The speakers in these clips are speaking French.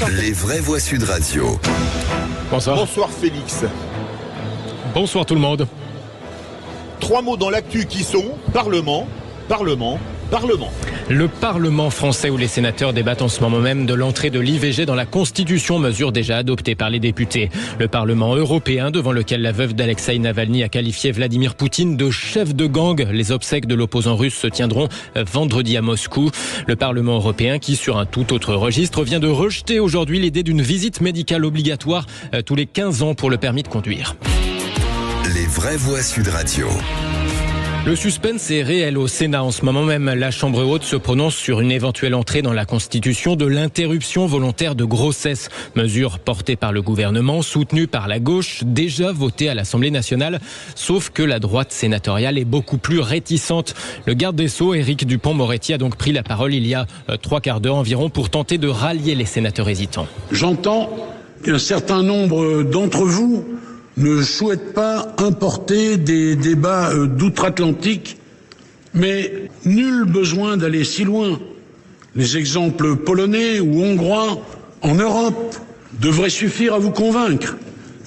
Les vraies voix Sud Radio. Bonsoir. Bonsoir Félix. Bonsoir tout le monde. 3 mots dans l'actu qui sont Parlement, Parlement, Parlement. Le Parlement français où les sénateurs débattent en ce moment même de l'entrée de l'IVG dans la Constitution, mesure déjà adoptée par les députés. Le Parlement européen devant lequel la veuve d'Alexeï Navalny a qualifié Vladimir Poutine de chef de gang. Les obsèques de l'opposant russe se tiendront vendredi à Moscou. Le Parlement européen qui, sur un tout autre registre, vient de rejeter aujourd'hui l'idée d'une visite médicale obligatoire tous les 15 ans pour le permis de conduire. Les vraies voix Sud Radio. Le suspense est réel au Sénat en ce moment même. La Chambre haute se prononce sur une éventuelle entrée dans la Constitution de l'interruption volontaire de grossesse. Mesure portée par le gouvernement, soutenue par la gauche, déjà votée à l'Assemblée nationale. Sauf que la droite sénatoriale est beaucoup plus réticente. Le garde des Sceaux, Éric Dupond-Moretti, a donc pris la parole il y a 3/4 d'heure environ pour tenter de rallier les sénateurs hésitants. J'entends qu'un certain nombre d'entre vous ne souhaite pas importer des débats d'outre-Atlantique, mais nul besoin d'aller si loin. Les exemples polonais ou hongrois en Europe devraient suffire à vous convaincre.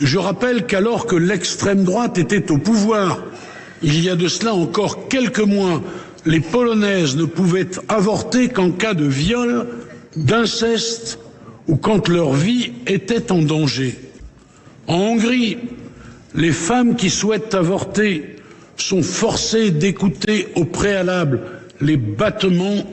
Je rappelle qu'alors que l'extrême droite était au pouvoir, il y a de cela encore quelques mois, les Polonaises ne pouvaient avorter qu'en cas de viol, d'inceste ou quand leur vie était en danger. En Hongrie, les femmes qui souhaitent avorter sont forcées d'écouter au préalable les battements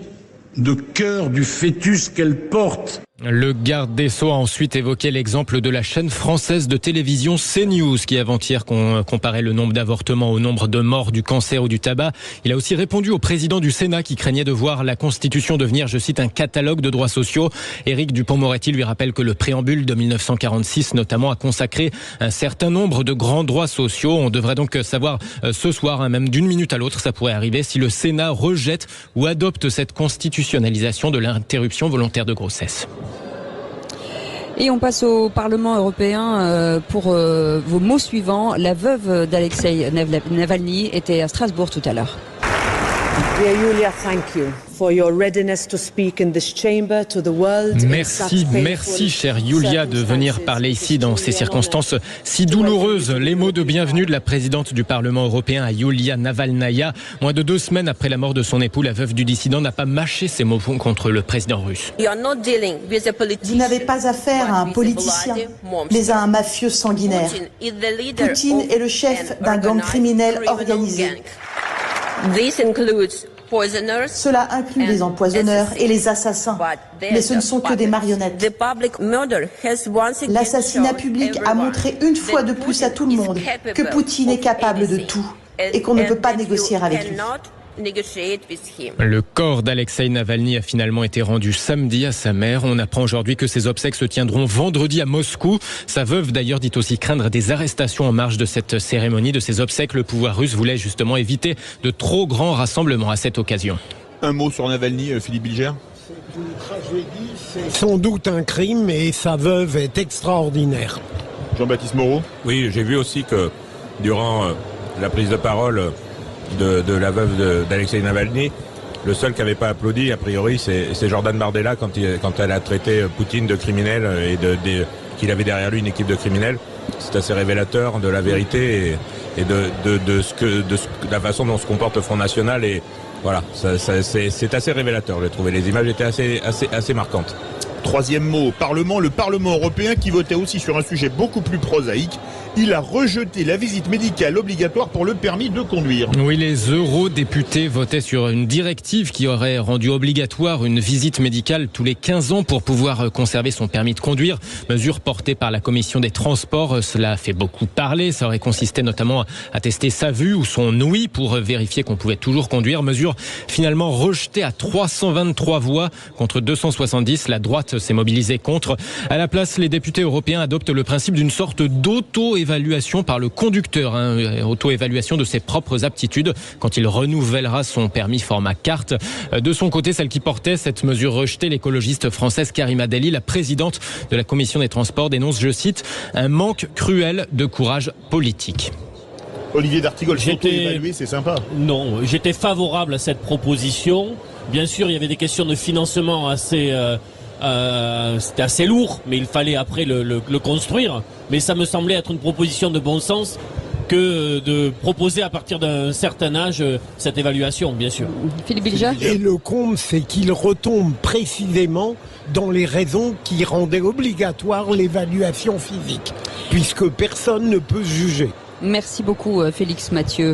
de cœur du fœtus qu'elles portent. Le garde des Sceaux a ensuite évoqué l'exemple de la chaîne française de télévision CNews qui avant-hier comparait le nombre d'avortements au nombre de morts du cancer ou du tabac. Il a aussi répondu au président du Sénat qui craignait de voir la Constitution devenir, je cite, un catalogue de droits sociaux. Éric Dupond-Moretti lui rappelle que le préambule de 1946 notamment a consacré un certain nombre de grands droits sociaux. On devrait donc savoir ce soir, même d'une minute à l'autre, ça pourrait arriver si le Sénat rejette ou adopte cette constitutionnalisation de l'interruption volontaire de grossesse. Et on passe au Parlement européen pour vos mots suivants. La veuve d'Alexeï Navalny était à Strasbourg tout à l'heure. Dear Yulia, thank you for your readiness to speak in this chamber to the world. Merci chère Yulia de venir parler ici dans ces circonstances si douloureuses. Les mots de bienvenue de la présidente du Parlement européen à Yulia Navalnaya. Moins de 2 semaines après la mort de son époux, la veuve du dissident n'a pas mâché ses mots contre le président russe. Vous n'avez pas affaire à un politicien, mais à un mafieux sanguinaire. Poutine est le chef d'un gang criminel organisé. Cela inclut les empoisonneurs et les assassins, mais ce ne sont que des marionnettes. L'assassinat public a montré une fois de plus à tout le monde que Poutine est capable de tout et qu'on ne peut pas négocier avec lui. Le corps d'Alexeï Navalny a finalement été rendu samedi à sa mère. On apprend aujourd'hui que ses obsèques se tiendront vendredi à Moscou. Sa veuve d'ailleurs dit aussi craindre des arrestations en marge de cette cérémonie, de ces obsèques. Le pouvoir russe voulait justement éviter de trop grands rassemblements à cette occasion. Un mot sur Navalny, Philippe Bilger. C'est une tragédie, c'est sans doute un crime et sa veuve est extraordinaire. Jean-Baptiste Moreau. Oui, j'ai vu aussi que durant la prise de parole de la veuve d'Alexeï Navalny, le seul qui n'avait pas applaudi, a priori, c'est Jordan Bardella quand elle a traité Poutine de criminel et qu'il avait derrière lui une équipe de criminels. C'est assez révélateur de la vérité et de la façon dont se comporte le Front National. Et voilà, c'est assez révélateur, j'ai trouvé. Les images étaient assez marquantes. 3e mot, Parlement. Le Parlement européen qui votait aussi sur un sujet beaucoup plus prosaïque. Il a rejeté la visite médicale obligatoire pour le permis de conduire. Oui, les eurodéputés votaient sur une directive qui aurait rendu obligatoire une visite médicale tous les 15 ans pour pouvoir conserver son permis de conduire. Mesure portée par la commission des transports. Cela a fait beaucoup parler. Ça aurait consisté notamment à tester sa vue ou son ouïe pour vérifier qu'on pouvait toujours conduire. Mesure finalement rejetée à 323 voix contre 270. La droite s'est mobilisée contre. À la place, les députés européens adoptent le principe d'une sorte d'auto-évaluation par le conducteur, auto-évaluation de ses propres aptitudes quand il renouvellera son permis format carte. De son côté, celle qui portait cette mesure rejetée, l'écologiste française Karima Delli, la présidente de la commission des transports, dénonce, je cite, un manque cruel de courage politique. Olivier d'Artigol, s'auto-évaluer, c'est sympa. Non, j'étais favorable à cette proposition. Bien sûr, il y avait des questions de financement assez C'était assez lourd, mais il fallait après le construire. Mais ça me semblait être une proposition de bon sens que de proposer à partir d'un certain âge cette évaluation, bien sûr. Philippe Bilger. Et le comble, c'est qu'il retombe précisément dans les raisons qui rendaient obligatoire l'évaluation physique, puisque personne ne peut juger. Merci beaucoup Félix Mathieu.